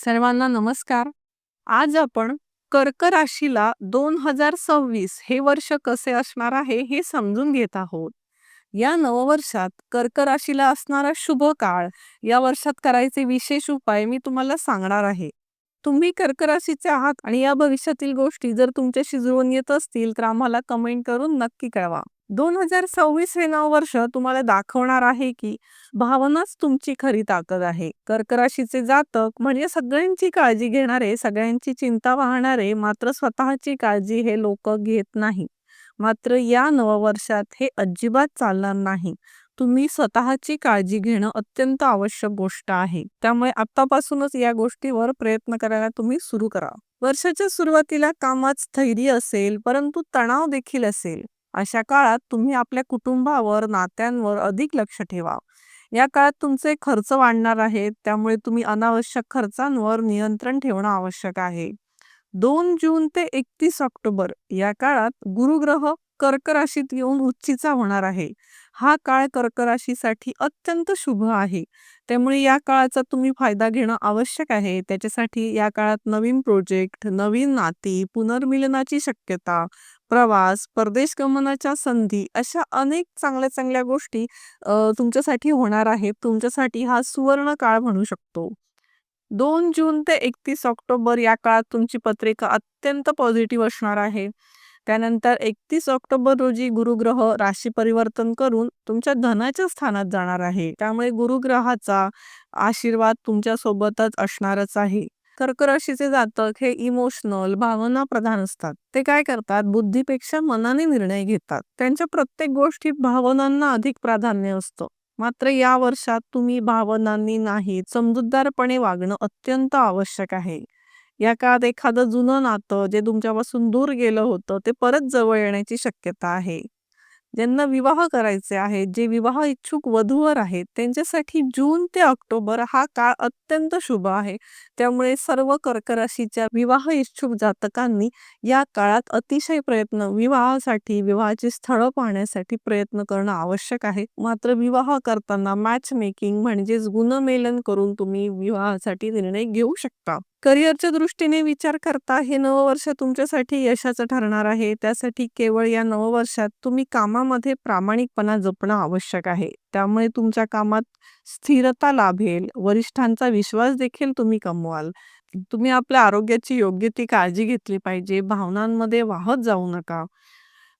सर्वांना नमस्कार. आज आपण कर्क राशीला 2026 हे वर्ष कसे असणार आहे हे समजून घेत आहोत. या नववर्षात कर्क राशीला असणारा शुभ काळ, या वर्षात करायचे विशेष उपाय मी तुम्हाला सांगणार आहे. तुम्ही कर्क राशीचे आहात आणि या भविष्यातील गोष्टी जर तुमच्याशी जुळून येत असतील तर आम्हाला कमेंट करून नक्की कळवा. 2026 हे नववर्ष तुम्हाला दाखवणार आहे की भावनाच तुमची खरी ताकद आहे. कर्क राशीचे जातक म्हणजे सगळ्यांची काळजी घेणारे, सगळ्यांची चिंता वाहणारे, मात्र स्वतःची काळजी हे लोक घेत नाही. मात्र या नववर्षात हे अजिबात चालणार नाही. तुम्ही स्वतःची काळजी घेणं अत्यंत आवश्यक गोष्ट आहे. त्यामुळे आतापासूनच या गोष्टीवर प्रयत्न करायला तुम्ही सुरू करा. वर्षाच्या सुरुवातीला कामात स्थैर्य असेल, परंतु तणाव देखील असेल. अशा काळात तुम्ही आपल्या कुटुंबावर, नात्यांवर अधिक लक्ष ठेवा. या काळात तुमचे खर्च वाढणार आहेत, त्यामुळे तुम्ही अनावश्यक खर्चांवर नियंत्रण ठेवणं आवश्यक आहे. 2 जून ते 31 ऑक्टोबर या काळात गुरुग्रह कर्क राशीत येऊन उच्चीचा होणार आहे. हा काळ कर्क राशीसाठी अत्यंत शुभ आहे. त्यामुळे या काळाचा तुम्ही फायदा घेणं आवश्यक आहे. त्याच्यासाठी या काळात नवीन प्रोजेक्ट, नवीन नाती, पुनर्मिलनाची शक्यता, प्रवास, परदेश गमनाच्या संधी अशा अनेक चांगल्या चांगल्या गोष्टी तुमच्यासाठी होणार आहेत. तुमच्यासाठी हा सुवर्ण काळ म्हणू शकतो. 2 जून ते 31 ऑक्टोबर या काळात तुमची पत्रिका अत्यंत पॉझिटिव्ह असणार आहे. त्यानंतर 31 ऑक्टोबर रोजी गुरुग्रह राशी परिवर्तन करून तुमच्या धनाच्या स्थानात जाणार आहे. त्यामुळे गुरुग्रहाचा आशीर्वाद तुमच्या सोबतच असणारच आहे. कर्क राशीचे जातक हे इमोशनल, भावना प्रधान असतात. ते काय करतात, बुद्धीपेक्षा मनाने निर्णय घेतात. त्यांच्या प्रत्येक गोष्टीत भावनांना अधिक प्राधान्य असतं. मात्र या वर्षात तुम्ही भावनांनी नाही, समजूतदारपणे वागणं अत्यंत आवश्यक आहे. या काळात एखादं जुनं नातं जे तुमच्यापासून दूर गेलं होतं ते परत जवळ येण्याची शक्यता आहे. ज्यांना विवाह करायचे आहेत, जे विवाह इच्छुक वधूवर आहेत, त्यांच्यासाठी जून ते ऑक्टोबर हा काळ अत्यंत शुभ आहे. त्यामुळे सर्व कर्क राशीच्या विवाह इच्छुक जातकांनी या काळात अतिशय विवाहासाठी, विवाहाची स्थळं पाहण्यासाठी प्रयत्न करणं आवश्यक आहे. मात्र विवाह करताना मॅच मेकिंग म्हणजेच गुणमेलन करून तुम्ही विवाहासाठी निर्णय घेऊ शकता. करिअरच्या दृष्टीने विचार करता हे नववर्ष तुमच्यासाठी यशाचं ठरणार आहे. त्यासाठी केवळ या नववर्षात तुम्ही कामामध्ये प्रामाणिकपणा जपणं आवश्यक आहे. त्यामुळे तुमच्या कामात स्थिरता लाभेल, वरिष्ठांचा विश्वास देखील तुम्ही कमवाल. तुम्ही आपल्या आरोग्याची योग्य ती काळजी घेतली पाहिजे. भावनांमध्ये वाहत जाऊ नका.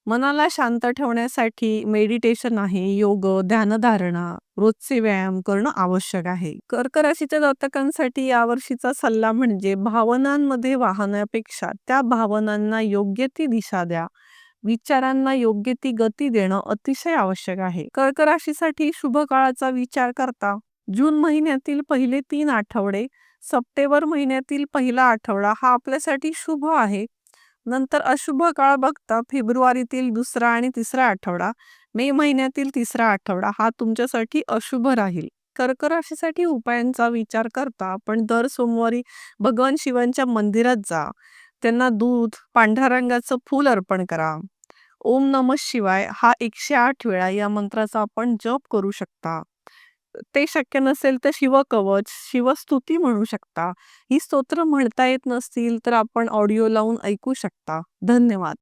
मनाला शांत ठेवण्यासाठी मेडिटेशन आहे, योग, ध्यानधारणा, रोजचे व्यायाम करणं आवश्यक आहे. कर्क राशीच्या जातकांसाठी यावर्षीचा सल्ला म्हणजे भावनांमध्ये वाहण्यापेक्षा त्या भावनांना योग्य ती दिशा द्या. विचारांना योग्य ती गती देणं अतिशय आवश्यक आहे. कर्क राशीसाठी शुभ काळाचा विचार करता जून महिन्यातील पहिले 3 आठवडे, सप्टेंबर महिन्यातील पहिला आठवडा हा आपल्यासाठी शुभ आहे. नंतर अशुभ काळ बघता फेब्रुवारीतील 2रा आणि 3रा आठवडा, मे महिन्यातील 3रा आठवडा हा तुमच्यासाठी अशुभ राहील. कर्क राशीसाठी उपायांचा विचार करता आपण दर सोमवारी भगवान शिवांच्या मंदिरात जा. त्यांना दूध, पांढऱ्या रंगाचं फूल अर्पण करा. ओम नमः शिवाय हा 108 वेळा या मंत्राचा आपण जप करू शकता. ते शक्य नसेल तर शिवकवच, शिवस्तुती म्हणू शकता. ही स्तोत्र म्हणता येत नसतील तर आपण ऑडिओ लावून ऐकू शकता. धन्यवाद.